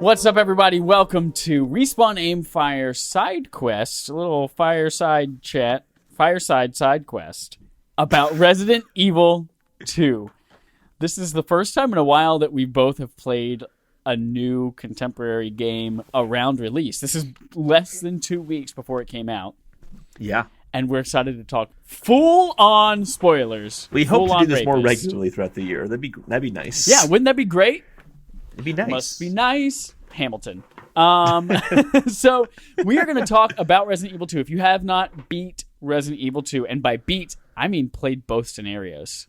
What's up, everybody? Welcome to Respawn Aim Fire Side Quest, a little fireside chat, fireside side quest about Resident Evil 2. This is the first time in a while that we both have played a new contemporary game around release. This is less than 2 weeks before it came out. Yeah. And we're excited to talk full-on spoilers. We hope to do this more regularly throughout the year. That'd be nice. Yeah, wouldn't that be great? It'd be nice. Must be nice. Hamilton. So we are going to talk about Resident Evil 2. If you have not beat Resident Evil 2, and by beat, I mean played both scenarios.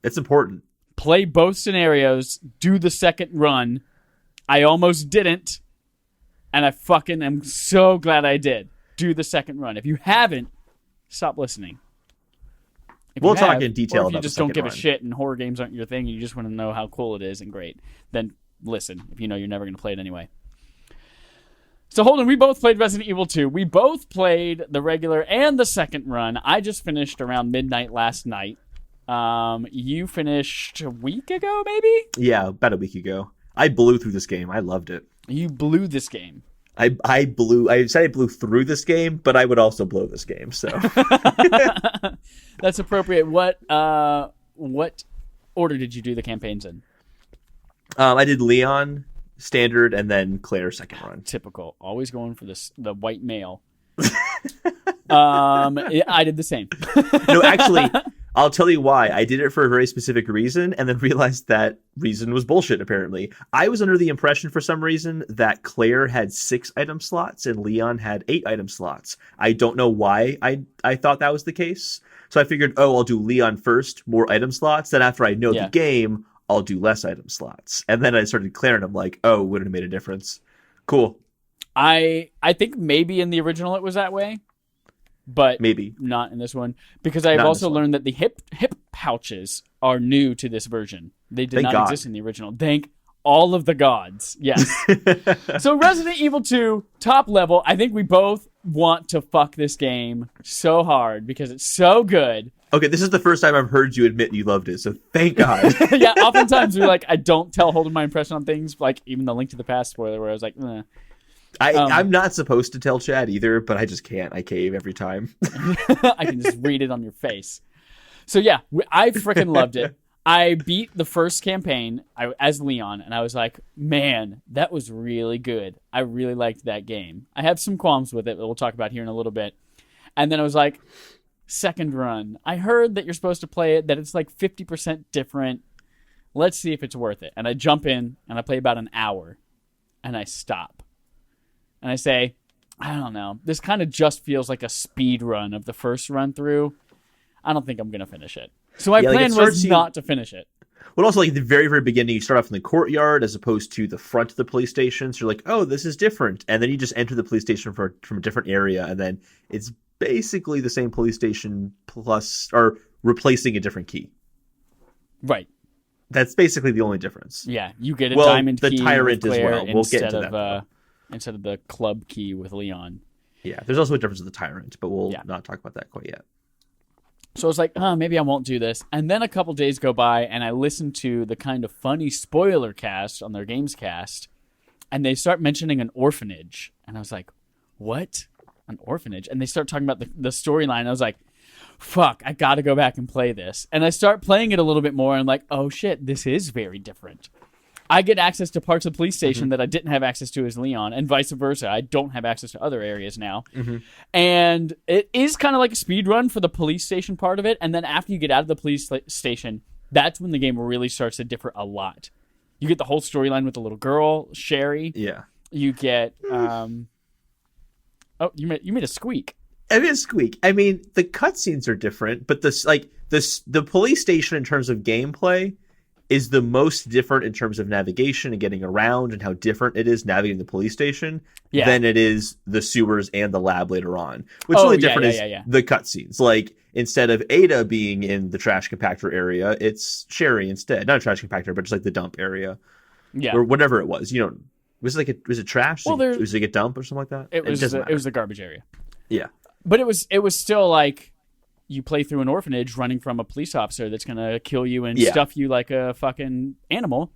It's important. Play both scenarios, do the second run. I almost didn't, and I fucking am so glad I did. Do the second run. If you haven't, stop listening. We'll talk in detail or if about you just the don't second give run. a shit and horror games aren't your thing and you just want to know how cool it is and great, then listen if you know you're never going to play it anyway. So Holden, we both played Resident Evil 2. We both played the regular and the second run. I just finished around midnight last night. You finished a week ago, maybe? Yeah, about a week ago. I blew through this game. I loved it. You blew this game. I said I blew through this game, but I would also blow this game, so. That's appropriate. What order did you do the campaigns in? I did Leon, standard, and then Claire second run. Typical. Always going for the white male. I did the same. No, actually, I'll tell you why. I did it for a very specific reason, and then realized that reason was bullshit, apparently. I was under the impression, for some reason, that Claire had 6 item slots and Leon had 8 item slots. I don't know why I thought that was the case. So I figured, I'll do Leon first, more item slots. Then after I know the game, I'll do less item slots. And then I started Claire, and I'm like, wouldn't have made a difference. Cool. I think maybe in the original it was that way. But maybe not in this one, because I've also learned that the hip pouches are new to this version. They did not exist in the original. Thank all of the gods. Yes. So Resident Evil 2, top level. I think we both want to fuck this game so hard because it's so good. Okay, this is the first time I've heard you admit you loved it, so thank God. Yeah, oftentimes we're like, I don't tell Holden my impression on things, like even the Link to the Past spoiler where I was like, I'm not supposed to tell Chad either, but I just can't. I cave every time. I can just read it on your face. So yeah, I freaking loved it. I beat the first campaign as Leon, and I was like, man, that was really good. I really liked that game. I have some qualms with it that we'll talk about here in a little bit. And then I was like, second run. I heard that you're supposed to play it, that it's like 50% different. Let's see if it's worth it. And I jump in, and I play about an hour, and I stop. And I say, I don't know. This kind of just feels like a speed run of the first run through. I don't think I'm going to finish it. So my plan was not to finish it. Well, also, like, at the very, very beginning, you start off in the courtyard as opposed to the front of the police station. So you're like, this is different. And then you just enter the police station from a different area. And then it's basically the same police station plus, or replacing a different key. Right. That's basically the only difference. Yeah, you get a diamond key the tyrant with Claire as well. We'll get into that. Instead of the club key with Leon. Yeah, there's also a difference with the tyrant, but we'll not talk about that quite yet. So I was like, maybe I won't do this. And then a couple days go by, and I listen to the kind of funny spoiler cast on their games cast, and they start mentioning an orphanage. And I was like, what? An orphanage? And they start talking about the storyline. I was like, fuck, I got to go back and play this. And I start playing it a little bit more, and I'm like, oh shit, this is very different. I get access to parts of the police station that I didn't have access to as Leon, and vice versa. I don't have access to other areas now. And it is kind of like a speed run for the police station part of it. And then after you get out of the police station, that's when the game really starts to differ a lot. You get the whole storyline with the little girl, Sherry. Yeah. You get... you made a squeak. I made a squeak. I mean, the cutscenes are different, but the police station in terms of gameplay is the most different in terms of navigation and getting around and how different it is navigating the police station than it is the sewers and the lab later on. What's really different is the cutscenes. Like, instead of Ada being in the trash compactor area, it's Sherry instead. Not a trash compactor, but just like the dump area. Yeah. Or whatever it was. You know, was it trash? Well, was it like a dump or something like that? It was the garbage area. Yeah. But it was still like, you play through an orphanage running from a police officer that's going to kill you and stuff you like a fucking animal,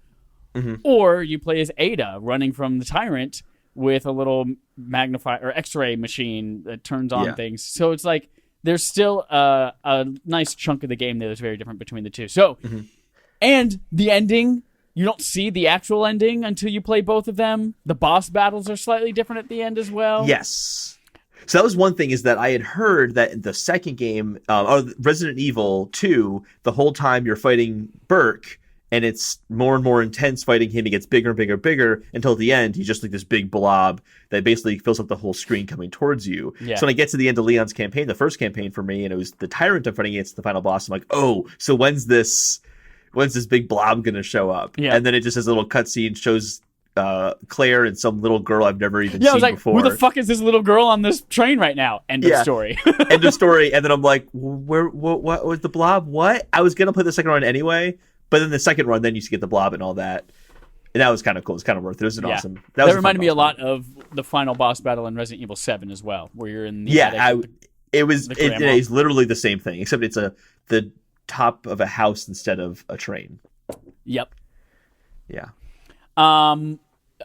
Mm-hmm. Or you play as Ada running from the tyrant with a little magnify or X-ray machine that turns on things. So it's like there's still a nice chunk of the game that is very different between the two. So, and the ending, you don't see the actual ending until you play both of them. The boss battles are slightly different at the end as well. Yes. So that was one thing, is that I had heard that the second game, or Resident Evil 2, the whole time you're fighting Burke, and it's more and more intense fighting him. He gets bigger and bigger and bigger until at the end, he's just like this big blob that basically fills up the whole screen coming towards you. Yeah. So when I get to the end of Leon's campaign, the first campaign for me, and it was the tyrant I'm fighting against the final boss, I'm like, oh, so when's this big blob going to show up? Yeah. And then it just has a little cutscene, shows Claire and some little girl I've never even I seen was like, before. who the fuck is this little girl on this train right now? End of story. End of story. And then I'm like, what was the blob? What? I was going to play the second run anyway. But then the second run, then you get the blob and all that. And that was kind of cool. It's kind of worth it. It was an awesome. That reminded me a lot of the final boss battle in Resident Evil 7 as well, where you're in the attic. It's literally the same thing, except it's the top of a house instead of a train. Yep. Yeah.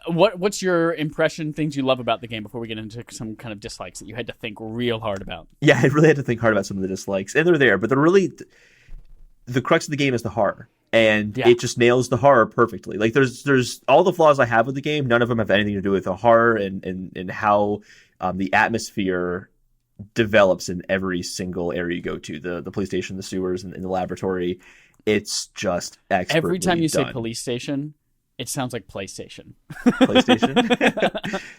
What's your impression, things you love about the game before we get into some kind of dislikes that you had to think real hard about? Yeah, I really had to think hard about some of the dislikes. And they're there, but they're really... The crux of the game is the horror. And it just nails the horror perfectly. Like there's all the flaws I have with the game. None of them have anything to do with the horror and how the atmosphere develops in every single area you go to. The police station, the sewers, and the laboratory. It's just expertly Every time you done. say police station, it sounds like PlayStation. PlayStation.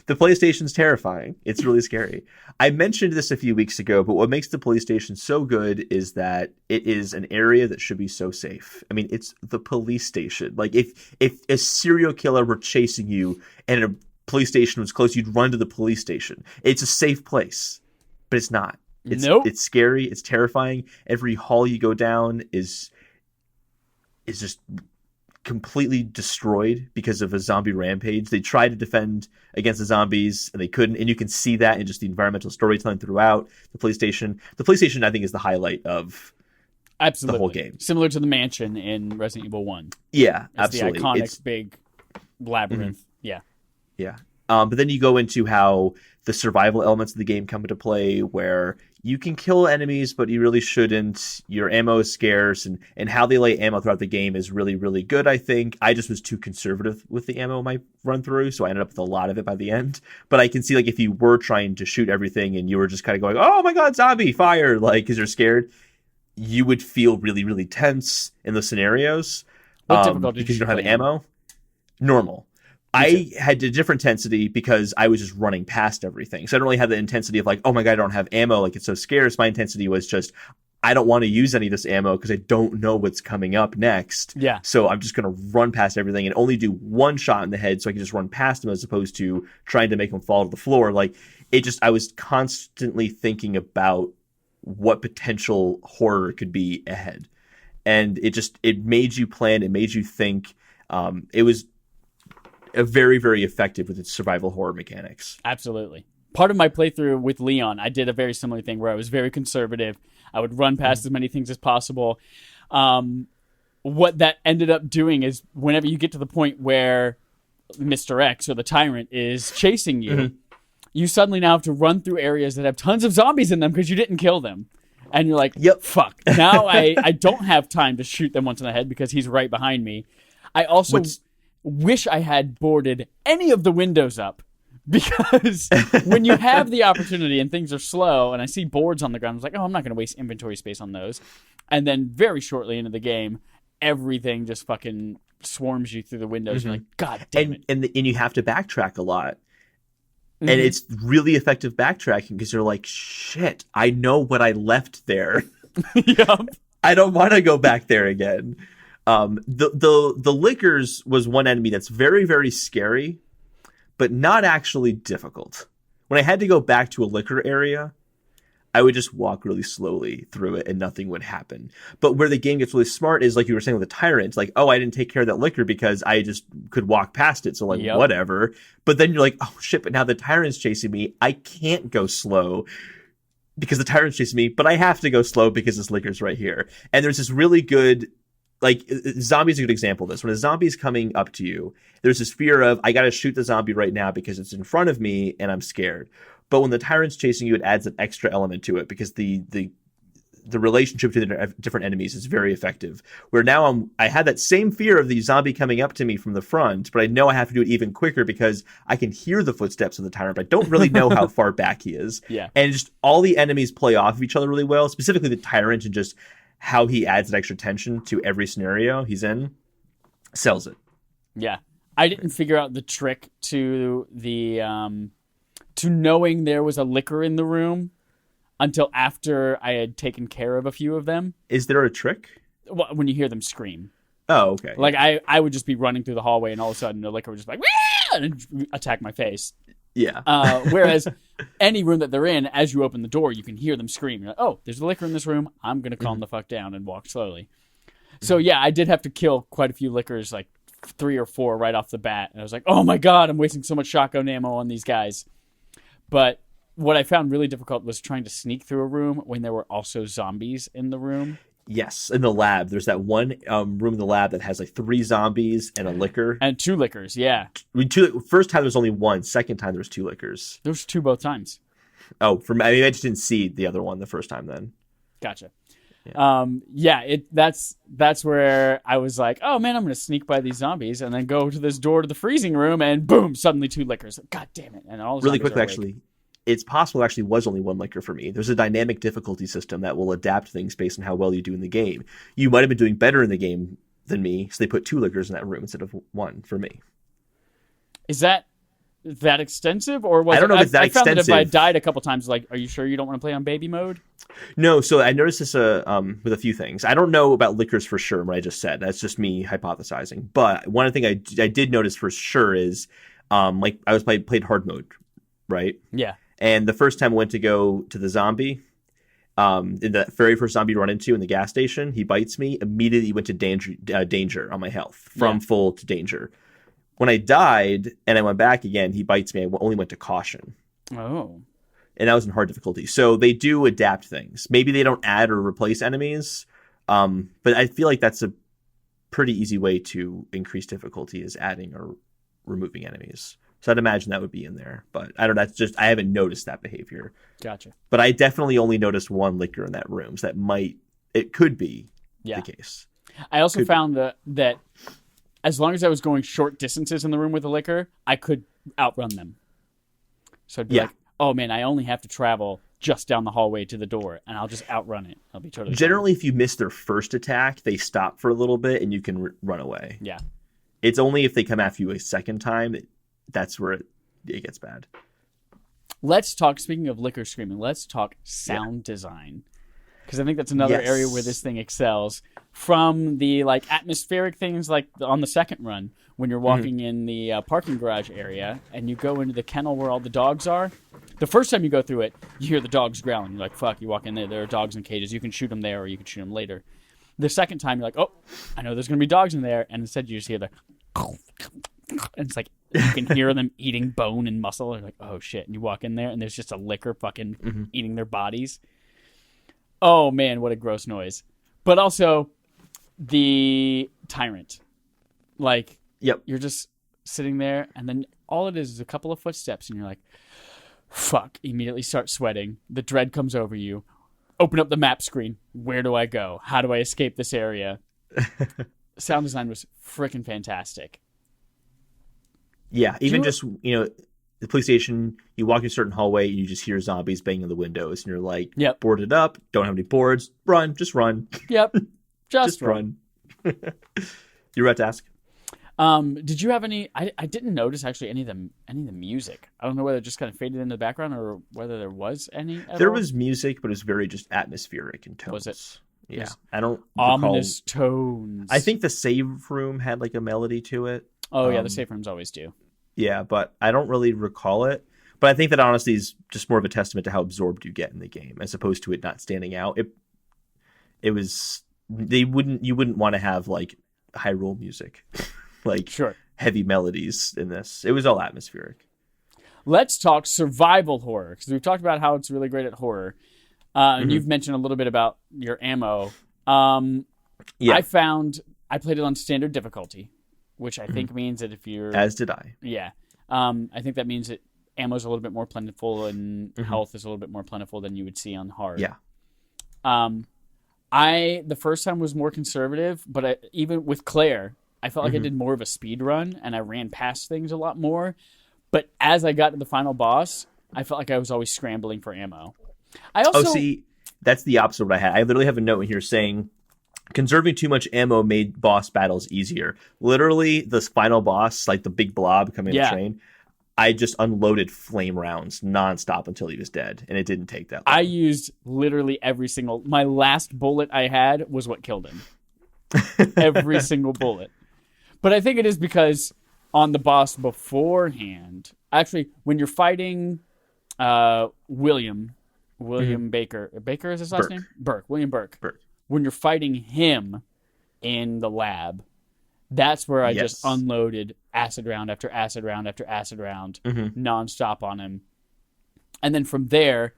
The PlayStation's terrifying. It's really scary. I mentioned this a few weeks ago, but what makes the police station so good is that it is an area that should be so safe. I mean, it's the police station. Like if a serial killer were chasing you and a police station was close, you'd run to the police station. It's a safe place, but it's not. It's scary. It's terrifying. Every hall you go down is just completely destroyed because of a zombie rampage. They tried to defend against the zombies and they couldn't, and you can see that in just the environmental storytelling throughout the police station. The police station, I think, is the highlight of the whole game. Similar to the mansion in Resident Evil 1. Yeah, it's absolutely. The iconic big labyrinth. Mm-hmm. Yeah. But then you go into how the survival elements of the game come into play, where you can kill enemies, but you really shouldn't. Your ammo is scarce, and how they lay ammo throughout the game is really, really good, I think. I just was too conservative with the ammo in my run through, so I ended up with a lot of it by the end. But I can see, like, if you were trying to shoot everything and you were just kind of going, oh my god, zombie, fire, like, because you're scared, you would feel really, really tense in those scenarios. What difficulty because you don't have ammo? Normal. I had a different intensity because I was just running past everything. So I don't really have the intensity of like, oh my god, I don't have ammo. Like, it's so scarce. My intensity was just, I don't want to use any of this ammo because I don't know what's coming up next. Yeah. So I'm just going to run past everything and only do one shot in the head so I can just run past them as opposed to trying to make them fall to the floor. Like, I was constantly thinking about what potential horror could be ahead. And it made you plan. It made you think. It was very, very effective with its survival horror mechanics. Absolutely. Part of my playthrough with Leon, I did a very similar thing where I was very conservative. I would run past as many things as possible. What that ended up doing is whenever you get to the point where Mr. X or the tyrant is chasing you, you suddenly now have to run through areas that have tons of zombies in them because you didn't kill them. And you're like, yep, fuck. Now I don't have time to shoot them once in the head because he's right behind me. I also wish I had boarded any of the windows up, because when you have the opportunity and things are slow and I see boards on the ground, I was like, oh, I'm not going to waste inventory space on those. And then very shortly into the game, everything just fucking swarms you through the windows. You're like, god damn it. And you have to backtrack a lot. And it's really effective backtracking because you're like, shit, I know what I left there. Yep. I don't want to go back there again. The liquors was one enemy that's very, very scary, but not actually difficult. When I had to go back to a liquor area, I would just walk really slowly through it and nothing would happen. But where the game gets really smart is, like you were saying with the tyrant, like, oh, I didn't take care of that liquor because I just could walk past it. So like, whatever. But then you're like, oh shit, but now the tyrant's chasing me. I can't go slow because the tyrant's chasing me, but I have to go slow because this liquor's right here. And there's this really good like zombies are a good example of this. When a zombie's coming up to you, there's this fear of I got to shoot the zombie right now because it's in front of me and I'm scared. But when the tyrant's chasing you, it adds an extra element to it because the relationship to the different enemies is very effective. Where now I had that same fear of the zombie coming up to me from the front, but I know I have to do it even quicker because I can hear the footsteps of the tyrant, but I don't really know how far back he is. Yeah. And just all the enemies play off of each other really well, specifically the tyrant, and just how he adds that extra tension to every scenario he's in. Sells it. Yeah. I didn't figure out the trick to the to knowing there was a licker in the room until after I had taken care of a few of them. Is there a trick? Well, when you hear them scream. Oh, okay. Like, I would just be running through the hallway, and all of a sudden the licker would just be like, Wah! And attack my face. Yeah. Whereas any room that they're in, as you open the door, you can hear them scream. You're like, oh, there's a licker in this room. I'm going to calm the fuck down and walk slowly. So, yeah, I did have to kill quite a few lickers, like 3 or 4 right off the bat. And I was like, oh, my God, I'm wasting so much shotgun ammo on these guys. But what I found really difficult was trying to sneak through a room when there were also zombies in the room. Yes, in the lab. There's that one room in the lab that has like 3 zombies and a licker. And 2 lickers, yeah. First time there was only 1. Second time there was 2 lickers. There was 2 both times. Oh, I just didn't see the other one the first time then. Gotcha. That's where I was like, oh man, I'm going to sneak by these zombies and then go to this door to the freezing room and boom, suddenly 2 lickers. God damn it. And all the really zombies quickly, are actually. It's possible there actually was only 1 licker for me. There's a dynamic difficulty system that will adapt things based on how well you do in the game. You might have been doing better in the game than me, so they put 2 lickers in that room instead of 1 for me. Is that extensive? Or was I don't know if it's that I found extensive. that if I died a couple times, like, are you sure you don't want to play on baby mode? No, so I noticed this with a few things. I don't know about lickers for sure, what I just said. That's just me hypothesizing. But one thing I did notice for sure is, like, I was played hard mode, right? Yeah. And the first time I went to go to the zombie, in the very first zombie to run into in the gas station, he bites me. Immediately went to danger on my health, from full to danger. When I died and I went back again, he bites me. I only went to caution. Oh. And that was in hard difficulty. So they do adapt things. Maybe they don't add or replace enemies, but I feel like that's a pretty easy way to increase difficulty is adding or removing enemies. So I'd imagine that would be in there. But I don't know. I haven't noticed that behavior. Gotcha. But I definitely only noticed 1 licker in that room. So it could be the case. I also found that as long as I was going short distances in the room with the licker, I could outrun them. So I'd be like, oh man, I only have to travel just down the hallway to the door, and I'll just outrun it. I'll be totally Generally, if you miss their first attack, they stop for a little bit, and you can run away. Yeah. It's only if they come after you a second time that's where it gets bad. Let's talk, speaking of licker screaming, let's talk sound design. Because I think that's another area where this thing excels. From the like atmospheric things like on the second run, when you're walking in the parking garage area and you go into the kennel where all the dogs are. The first time you go through it, you hear the dogs growling. You're like, fuck, you walk in there are dogs in cages. You can shoot them there or you can shoot them later. The second time, you're like, oh, I know there's going to be dogs in there. And instead you just hear the... And it's like, you can hear them eating bone and muscle. You're like, oh shit. And you walk in there and there's just a licker fucking eating their bodies. Oh man, what a gross noise. But also the tyrant. Like, you're just sitting there and then all it is a couple of footsteps and you're like, fuck, immediately start sweating. The dread comes over you. Open up the map screen. Where do I go? How do I escape this area? Sound design was freaking fantastic. Yeah, even just, the police station, you walk in a certain hallway and you just hear zombies banging on the windows and you're like, boarded up, don't have any boards, run, just run. Yep, just run. You were about to ask? Did you have any, I didn't notice actually any of the music. I don't know whether it just kind of faded into the background or whether there was any at There all. was music, but it was very just atmospheric in tones. Was it? Yeah, I don't ominous tones. I think the save room had like a melody to it. Oh yeah, the safe rooms always do. Yeah, but I don't really recall it. But I think that honestly is just more of a testament to how absorbed you get in the game, as opposed to it not standing out. You wouldn't want to have like Hyrule music, like heavy melodies in this. It was all atmospheric. Let's talk survival horror, because we've talked about how it's really great at horror. And you've mentioned a little bit about your ammo. I found I played it on standard difficulty, which I think means that if you're... As did I. Yeah. I think that means that ammo's a little bit more plentiful and health is a little bit more plentiful than you would see on hard. Yeah. The first time was more conservative, but even with Claire, I felt like I did more of a speed run and I ran past things a lot more. But as I got to the final boss, I felt like I was always scrambling for ammo. I also... see, that's the opposite of what I had. I literally have a note in here saying, conserving too much ammo made boss battles easier. Literally, this final boss, like the big blob coming in the train, I just unloaded flame rounds nonstop until he was dead, and it didn't take that long. I used literally every single... My last bullet I had was what killed him. Every single bullet. But I think it is because on the boss beforehand... Actually, when you're fighting William Baker... Baker is his last name? Burke. William Burke. When you're fighting him in the lab... That's where I just unloaded acid round after acid round after acid round nonstop on him. And then from there,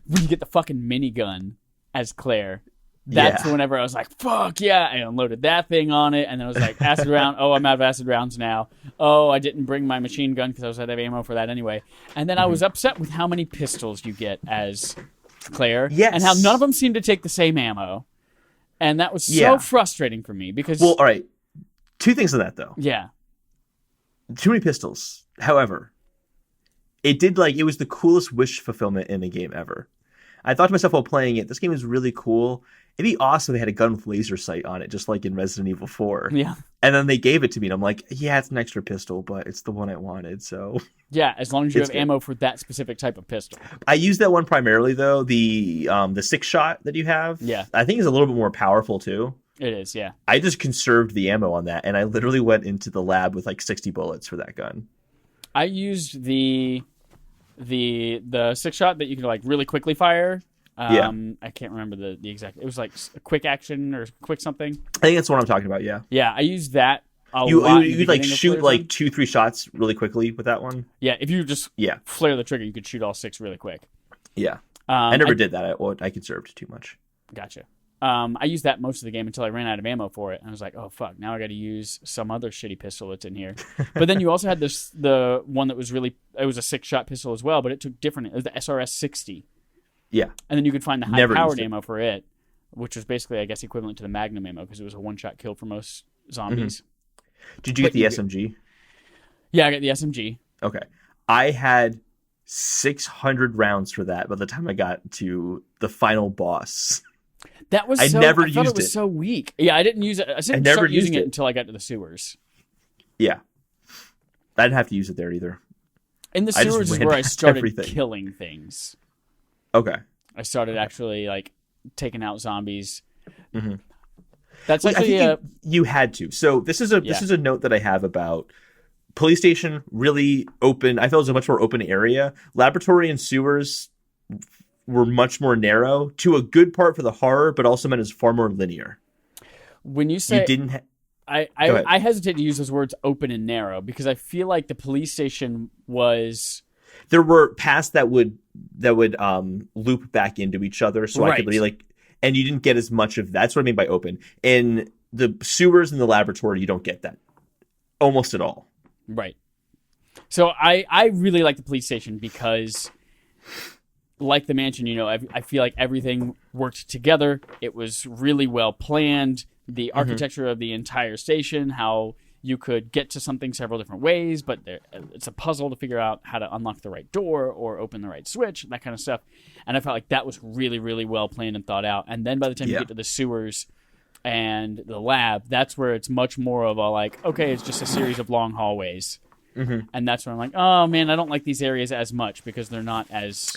when you get the fucking minigun as Claire, that's whenever I was like, fuck yeah. I unloaded that thing on it. And then I was like, acid round. Oh, I'm out of acid rounds now. Oh, I didn't bring my machine gun because I was out of ammo for that anyway. And then I was upset with how many pistols you get as Claire. Yes. And how none of them seem to take the same ammo. And that was so frustrating for me because... Well, all right. Two things on that, though. Yeah. Too many pistols. However, it was the coolest wish fulfillment in a game ever. I thought to myself while playing it, this game is really cool. It'd be awesome if they had a gun with laser sight on it, just like in Resident Evil 4. Yeah. And then they gave it to me, and I'm like, yeah, it's an extra pistol, but it's the one I wanted, so... Yeah, as long as you have ammo for that specific type of pistol. I use that one primarily, though. The 6-shot that you have, I think is a little bit more powerful, too. It is, yeah. I just conserved the ammo on that, and I literally went into the lab with like 60 bullets for that gun. I used the 6-shot that you can like really quickly fire. I can't remember the exact... It was like a quick action or quick something. I think that's what I'm talking about, yeah. Yeah, I used that a lot. You could like shoot like 2-3 shots really quickly with that one. Yeah, if you just flare the trigger, you could shoot all 6 really quick. Yeah. I never did that. I conserved too much. Gotcha. I used that most of the game until I ran out of ammo for it. And I was like, oh, fuck, now I got to use some other shitty pistol that's in here. But then you also had the one that was it was a 6-shot pistol as well, but it took different. It was the SRS-60. Yeah. And then you could find the high-powered ammo for it, which was basically, I guess, equivalent to the Magnum ammo because it was a one-shot kill for most zombies. Did you get the SMG? Yeah, I got the SMG. Okay. I had 600 rounds for that by the time I got to the final boss. That was I thought it was so weak. Yeah, I didn't use it. I didn't start using it until I got to the sewers. Yeah. I didn't have to use it there either. In the sewers is where I started killing things. Okay. I started actually like taking out zombies. Mm-hmm. That's actually you had to. So this is a note that I have about police station, really open. I felt it was a much more open area. Laboratory and sewers were much more narrow to a good part for the horror, but also meant it's far more linear. When you say I hesitate to use those words open and narrow because I feel like the police station was... There were paths that would loop back into each other, so I could be like, and you didn't get as much of that. That's what I mean by open. In the sewers and the laboratory, you don't get that almost at all. Right. So I really like the police station because, like the mansion, I feel like everything worked together. It was really well planned. The architecture of the entire station, how you could get to something several different ways, but it's a puzzle to figure out how to unlock the right door or open the right switch, that kind of stuff. And I felt like that was really, really well planned and thought out. And then by the time you get to the sewers and the lab, that's where it's much more of a like, okay, it's just a series of long hallways. Mm-hmm. And that's where I'm like, oh man, I don't like these areas as much because they're not as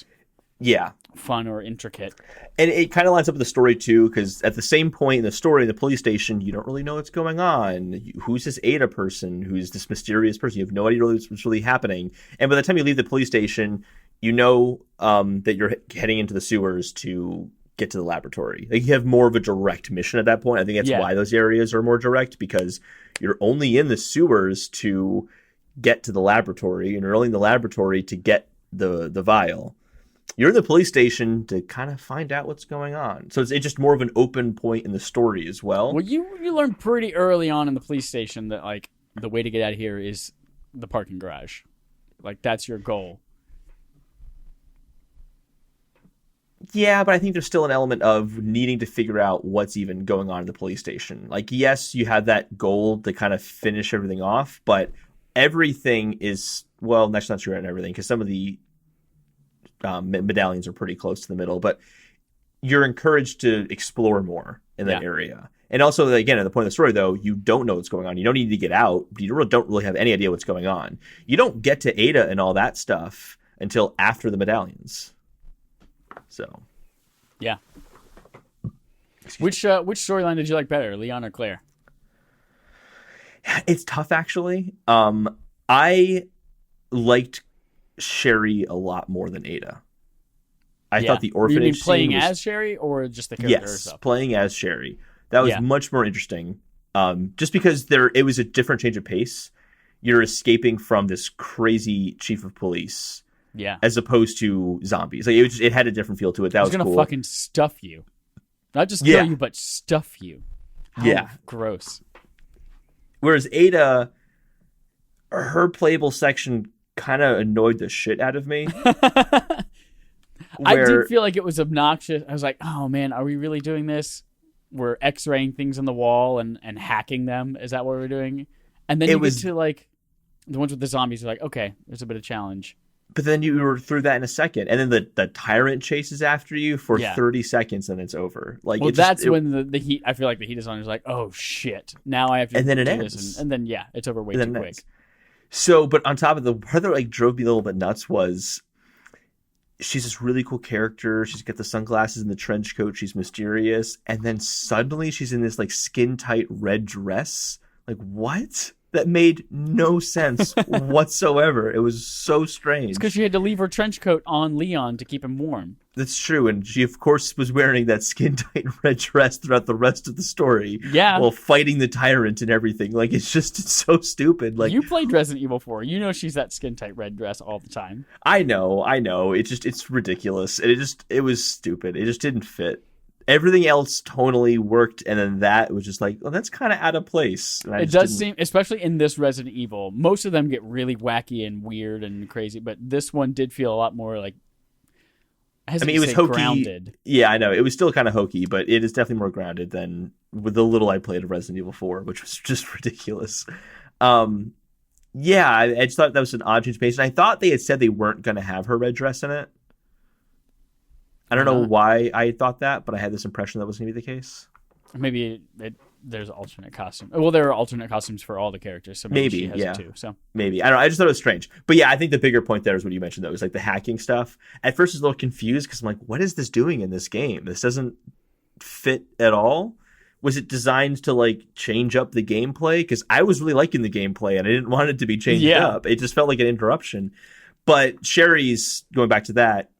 fun or intricate. And it kind of lines up with the story too, because at the same point in the story in the police station, you don't really know what's going on. Who's this Ada person? Who's this mysterious person? You have no idea what's really happening. And by the time you leave the police station, you know that you're heading into the sewers to get to the laboratory. Like, you have more of a direct mission at that point. I think that's why those areas are more direct, because you're only in the sewers to get to the laboratory, and you're only in the laboratory to get the vial. you're in the police station to kind of find out what's going on. So it's just more of an open point in the story as well. Well, you learn pretty early on in the police station that like the way to get out of here is the parking garage. Like that's your goal. Yeah, but I think there's still an element of needing to figure out what's even going on in the police station. Like, yes, you have that goal to kind of finish everything off, but everything is, well, that's not true in everything, because some of the medallions are pretty close to the middle, but you're encouraged to explore more in that area. And also, again, at the point of the story, though, you don't know what's going on. You don't need to get out. You don't really have any idea what's going on. You don't get to Ada and all that stuff until after the medallions. So, yeah. Which storyline did you like better, Leon or Claire? It's tough, actually. I liked Sherry a lot more than Ada. I thought the orphanage you mean playing scene as Sherry or just the character herself? Yes, playing as Sherry. That was much more interesting. Just because it was a different change of pace. You're escaping from this crazy chief of police. Yeah. As opposed to zombies. Like it had a different feel to it. That was cool. He's gonna fucking stuff you. Not just kill you, but stuff you. How gross. Whereas Ada, her playable section kind of annoyed the shit out of me. I did feel like it was obnoxious. I was like, oh man, are we really doing this? We're x-raying things on the wall and hacking them. Is that what we're doing? And then get to like the ones with the zombies. You're like, okay, there's a bit of challenge. But then you were through that in a second, and then the tyrant chases after you for 30 seconds, and it's over. Like, well, when the heat. I feel like the heat is on. It's like, oh shit! Now I have to. And then it do ends. This and then it's over way too quick. So, but on top of the part that like drove me a little bit nuts was, she's this really cool character. She's got the sunglasses and the trench coat. She's mysterious, and then suddenly she's in this like skin tight red dress. Like, what? That made no sense whatsoever. It was so strange. It's because she had to leave her trench coat on Leon to keep him warm. That's true. And she, of course, was wearing that skin-tight red dress throughout the rest of the story. Yeah. While fighting the tyrant and everything. Like, it's so stupid. Like, you played Resident Evil 4. You know she's that skin-tight red dress all the time. I know. It's ridiculous. And it was stupid. It just didn't fit. Everything else tonally worked, and then that was just like, well, that's kind of out of place. It does seem, especially in this Resident Evil, most of them get really wacky and weird and crazy, but this one did feel a lot more like, it was hokey. Grounded. Yeah, I know. It was still kind of hokey, but it is definitely more grounded than with the little I played of Resident Evil 4, which was just ridiculous. I just thought that was an odd change of pace, and I thought they had said they weren't going to have her red dress in it. I don't know why I thought that, but I had this impression that was going to be the case. Maybe there's alternate costume. Well, there are alternate costumes for all the characters, so maybe she has it too. So maybe, I don't know. I just thought it was strange. But yeah, I think the bigger point there is what you mentioned, though, is like the hacking stuff. At first, I was a little confused because I'm like, what is this doing in this game? This doesn't fit at all. Was it designed to like change up the gameplay? Because I was really liking the gameplay and I didn't want it to be changed up. It just felt like an interruption. But Sherry's, going back to that,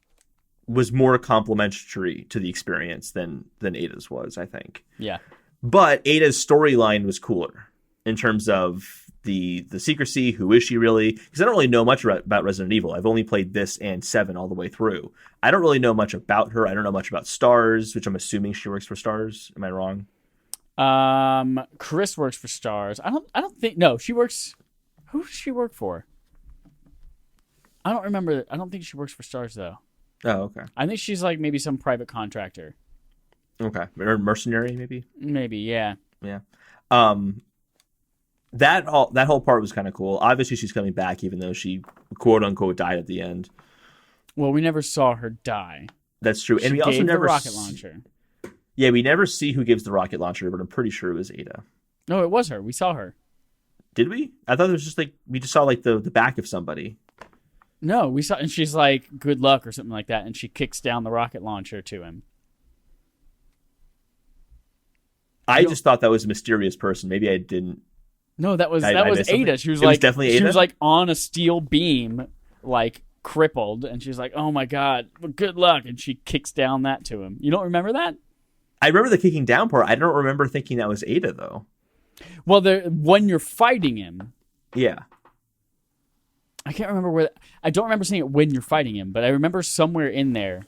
was more complimentary to the experience than Ada's was, I think. Yeah. But Ada's storyline was cooler in terms of the secrecy. Who is she really? Because I don't really know much about Resident Evil. I've only played this and 7 all the way through. I don't really know much about her. I don't know much about STARS, which I'm assuming she works for STARS. Am I wrong? Chris works for STARS. I don't think. No, she works. Who does she work for? I don't remember. I don't think she works for STARS though. Oh, okay. I think she's like maybe some private contractor. Okay. Or mercenary, maybe? Maybe, yeah. Yeah. That whole part was kind of cool. Obviously, she's coming back, even though she, quote-unquote, died at the end. Well, we never saw her die. That's true. And we also never the rocket launcher. Yeah, we never see who gives the rocket launcher, but I'm pretty sure it was Ada. No, it was her. We saw her. Did we? I thought it was just like, we just saw like the back of somebody. No, we saw, and she's like, good luck or something like that, and she kicks down the rocket launcher to him. I just thought that was a mysterious person. Maybe I didn't. No, that was Ada. She was like, definitely Ada? She was like on a steel beam, like crippled, and she's like, oh my God, well, good luck, and she kicks down that to him. You don't remember that? I remember the kicking down part. I don't remember thinking that was Ada, though. Well, when you're fighting him. Yeah. I can't remember where. I don't remember seeing it when you're fighting him, but I remember somewhere in there.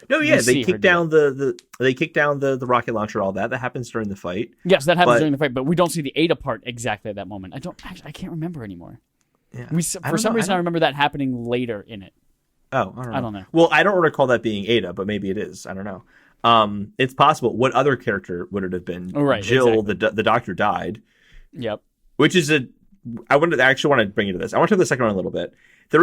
No, yeah, we they see her kick do down the rocket launcher, all that. That happens during the fight. Yes, that happens But- during the fight, but we don't see the Ada part exactly at that moment. I can't remember anymore. Yeah. For some reason, I remember that happening later in it. Oh, I don't know. Well, I don't recall that being Ada, but maybe it is. I don't know. It's possible. What other character would it have been? Oh, right, Jill, exactly. the doctor I Yep. which is I actually want to bring you to this. I want to talk the second one a little bit. There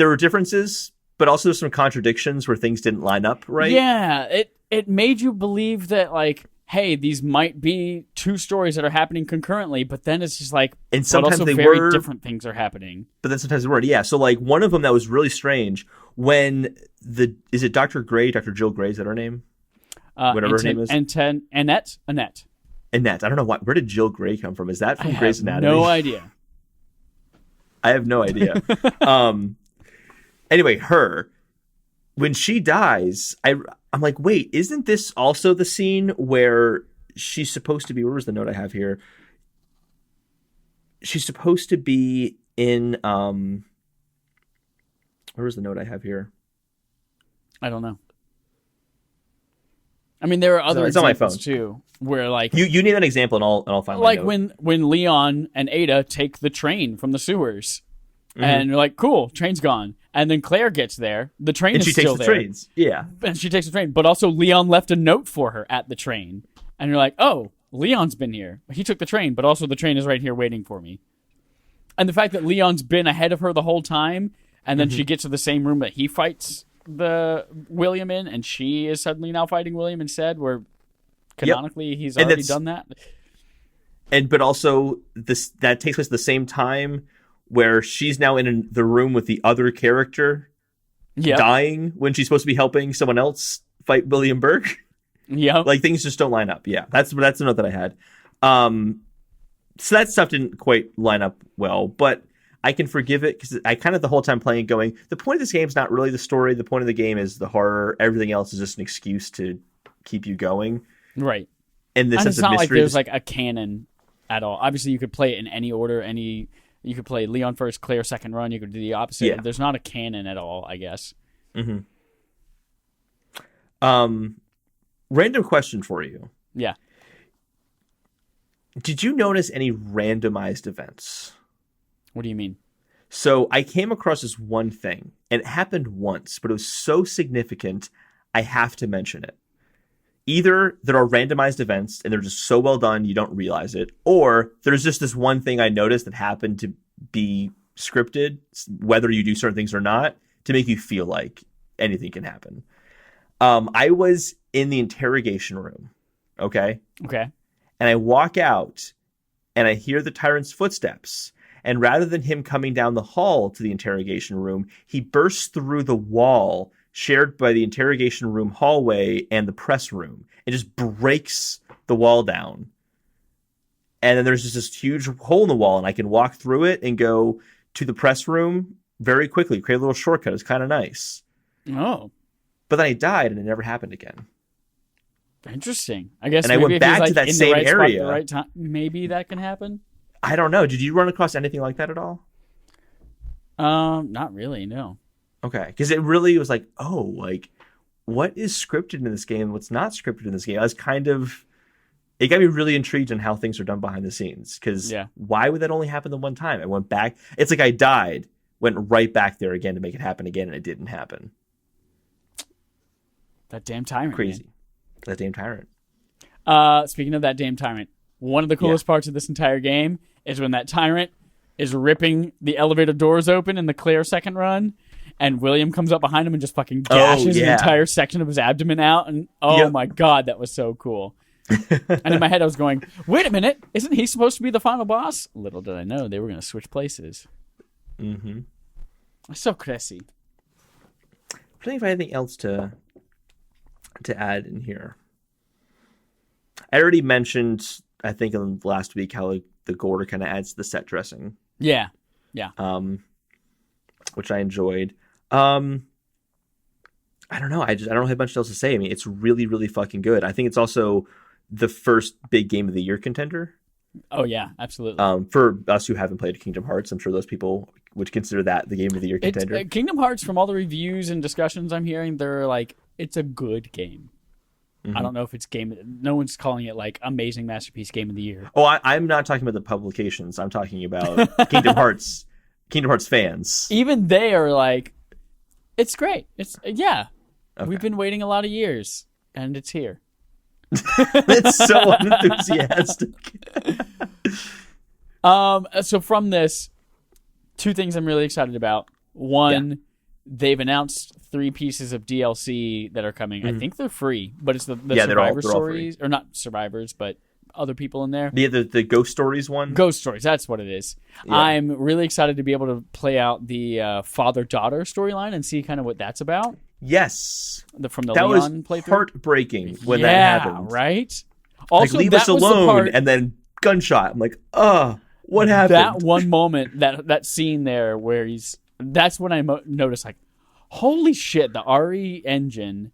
were differences, but also there's some contradictions where things didn't line up right. Yeah, it made you believe that, like, hey, these might be two stories that are happening concurrently, but then it's just like, And but sometimes also they very were, different things are happening. but then sometimes they weren't. Yeah. So like one of them that was really strange when is it Dr. Gray, Dr. Jill Gray, is that her name? Whatever her name is. Annette. Annette. I don't know where did Jill Gray come from? Is that from I Grey's have Anatomy? no idea. I have no idea. Anyway, when she dies, I'm like, wait, isn't this also the scene where she's supposed to be? Where was the note I have here? She's supposed to be in. Where was the note I have here? I don't know. I mean, there are other It's on my examples phone. too, where like You need an example, and I'll find my like note. when Leon and Ada take the train from the sewers, and you're like, cool, train's gone, and then Claire gets there, the train and is she takes still the there, trains. Yeah. and she takes the train, but also Leon left a note for her at the train, and you're like, oh, Leon's been here, he took the train, but also the train is right here waiting for me, and the fact that Leon's been ahead of her the whole time, and then she gets to the same room that he fights the William in, and she is suddenly now fighting William instead, where canonically he's And already that's- done that. But also that takes place at the same time where she's now in the room with the other character Yeah, dying when she's supposed to be helping someone else fight William Burke. yeah. Like things just don't line up. Yeah, that's the note that I had. So that stuff didn't quite line up well, but I can forgive it because I kind of the whole time playing going, the point of this game is not really the story. The point of the game is the horror. Everything else is just an excuse to keep you going. Right. And this And sense it's of not like mystery. there's like a canon at all. Obviously, you could play it in any order. You could play Leon first, Claire second run. You could do the opposite. Yeah. There's not a canon at all, I guess. Random question for you. Yeah. Did you notice any randomized events? What do you mean? So I came across this one thing, and it happened once, but it was so significant, I have to mention it. Either there are randomized events, and they're just so well done you don't realize it, or there's just this one thing I noticed that happened to be scripted, whether you do certain things or not, to make you feel like anything can happen. I was in the interrogation room, okay? Okay. And I walk out, and I hear the tyrant's footsteps. And rather than him coming down the hall to the interrogation room, he bursts through the wall shared by the interrogation room hallway and the press room. It just breaks the wall down. And then there's just this huge hole in the wall, and I can walk through it and go to the press room very quickly, create a little shortcut. It's kind of nice. Oh, But then I died, and it never happened again. interesting. I guess And I maybe went if he's, back to like, that in same the right spot at area. the right time, maybe that can happen. I don't know. Did you run across anything like that at all? Not really, no. Okay, because it really was like, oh, like, what is scripted in this game? What's not scripted in this game? I was it got me really intrigued on how things are done behind the scenes. Because why would that only happen the one time? I went back. It's like I died, went right back there again to make it happen again, and it didn't happen. That damn tyrant. Crazy. That damn tyrant. Speaking of that damn tyrant, one of the coolest parts of this entire game is when that tyrant is ripping the elevator doors open in the Claire second run, and William comes up behind him and just fucking gashes an entire section of his abdomen out. And my god, that was so cool. And in my head, I was going, "Wait a minute, isn't he supposed to be the final boss?" Little did I know they were going to switch places. Mm-hmm. So crazy. I don't think I have anything else to add in here. I already mentioned, I think, in last week how the gore kind of adds to the set dressing. Yeah. Which I enjoyed. I don't know. I don't have much else to say. I mean, it's really, really fucking good. I think it's also the first big game of the year contender. Oh yeah, absolutely. For us who haven't played Kingdom Hearts, I'm sure those people would consider that the game of the year contender. Kingdom Hearts, from all the reviews and discussions I'm hearing, they're like, it's a good game. Mm-hmm. I don't know if it's game. No one's calling it like amazing masterpiece game of the year. Oh, I'm not talking about the publications. I'm talking about Kingdom Hearts. Kingdom Hearts fans. Even they are like, it's great. It's yeah. Okay. We've been waiting a lot of years, and it's here. It's so unenthusiastic. So from this, two things I'm really excited about. One, they've announced 3 pieces of DLC that are coming. I think they're free, but it's the Survivor stories, or not survivors, but other people in there. The Ghost Stories one? Ghost Stories, that's what it is. Yeah. I'm really excited to be able to play out the father-daughter storyline and see kind of what that's about. Yes. From the that Leon was playthrough. Heartbreaking when that happened. Yeah, right? Also, leave us alone, and then gunshot. I'm like, what happened? That one moment, that scene there where that's when I noticed, like, holy shit, the RE engine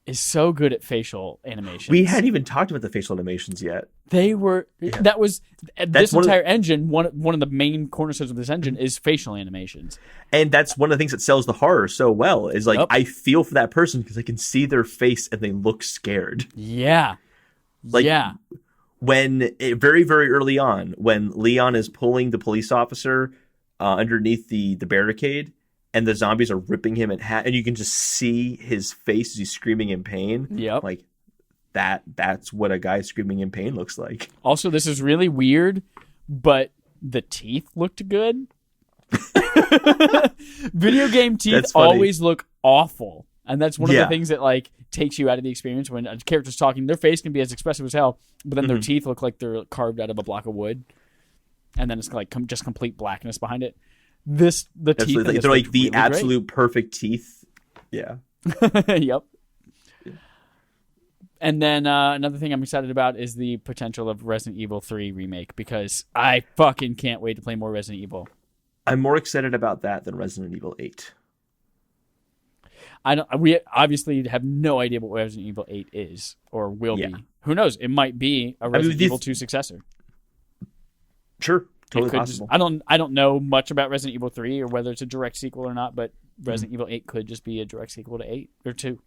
is so good at facial animations. We hadn't even talked about the facial animations yet. They were. Yeah. That was this entire engine. One of the main cornerstones of this engine is facial animations, and that's one of the things that sells the horror so well. Is like I feel for that person because I can see their face and they look scared. Yeah, When very very early on, when Leon is pulling the police officer underneath the barricade, and the zombies are ripping him in half, and you can just see his face as he's screaming in pain. Yep. Like that's what a guy screaming in pain looks like. Also, this is really weird, but the teeth looked good. Video game teeth always look awful. And that's one of the things that like takes you out of the experience when a character's talking. Their face can be as expressive as hell, but then their teeth look like they're carved out of a block of wood. And then it's like just complete blackness behind it. The teeth, they're like the really absolute perfect teeth. Yeah. Yep. And then another thing I'm excited about is the potential of Resident Evil 3 remake, because I fucking can't wait to play more Resident Evil. I'm more excited about that than Resident Evil 8. We obviously have no idea what Resident Evil 8 is or will be. Who knows? It might be a Resident Evil 2 successor. Sure. Totally possible. I don't know much about Resident Evil 3 or whether it's a direct sequel or not, but Resident Evil 8 could just be a direct sequel to 8 or 2.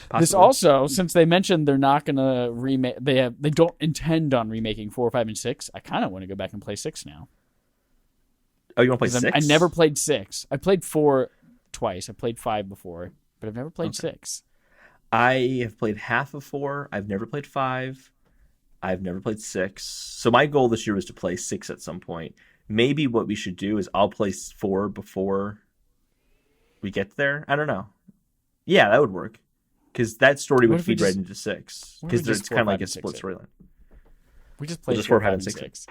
Possibly. This also, since they mentioned they're not going to remake, they don't intend on remaking 4, 5, and 6. I kind of want to go back and play 6 now. Oh, you want to play 6? I never played 6. I played 4 twice. I played 5 before, but I've never played 6. I have played half of 4. I've never played 5. I've never played 6. So my goal this year was to play 6 at some point. Maybe what we should do is I'll play 4 before we get there. I don't know. Yeah, that would work. Because that story would feed right into 6. Because it's kind of like a split storyline. We just played 4, 5, and 6.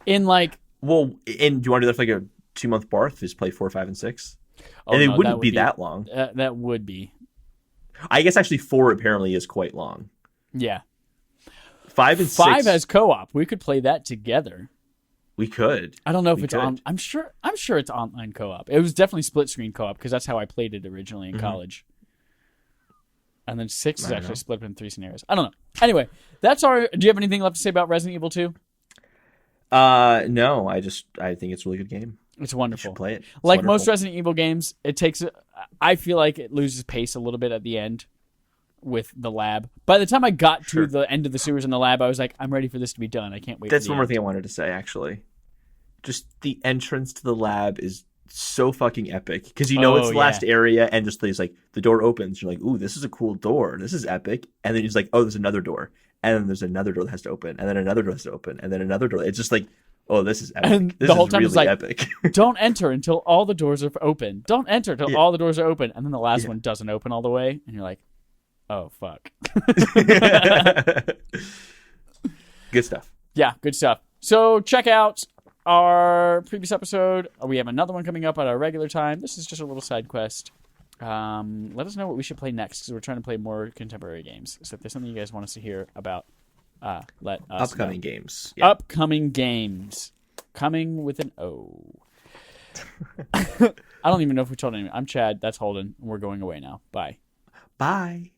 In like... Well, and do you want to do that for like a 2-month barth? Just play 4, 5, and 6? Oh, and it wouldn't be that long. That would be. I guess actually 4 apparently is quite long. Yeah. 5 and 6. 5 has co-op. We could play that together. We could. I don't know if it's on. I'm sure it's online co-op. It was definitely split screen co-op because that's how I played it originally in college. And then 6 is actually split up in 3 scenarios. I don't know. Anyway, that's our. Do you have anything left to say about Resident Evil 2? No. I think it's a really good game. It's wonderful. You should play it. It's like wonderful. most Resident Evil games, it takes. I feel like it loses pace a little bit at the end with the lab. By the time I got to the end of the sewers in the lab, I was like, I'm ready for this to be done. I can't wait. That's one more thing I wanted to say, actually. Just the entrance to the lab is so fucking epic because it's the last area, and just there's like the door opens. You're like, ooh, this is a cool door. This is epic. And then it's like, oh, there's another door, and then there's another door that has to open, and then another door has to open, and then another door. It's just like, oh, this is epic. And this the whole is time really it's like, epic. Don't enter until all the doors are open. Don't enter until all the doors are open, and then the last one doesn't open all the way, and you're like, oh fuck. Good stuff. Yeah, good stuff. So check out our previous episode. We have another one coming up at our regular time. This is just a little side quest. Let us know what we should play next because we're trying to play more contemporary games. So if there's something you guys want us to hear about, let us Upcoming know. games. Yeah. Upcoming games. Coming with an O. I don't even know if we told anyone. I'm Chad. That's Holden. And we're going away now. Bye. Bye.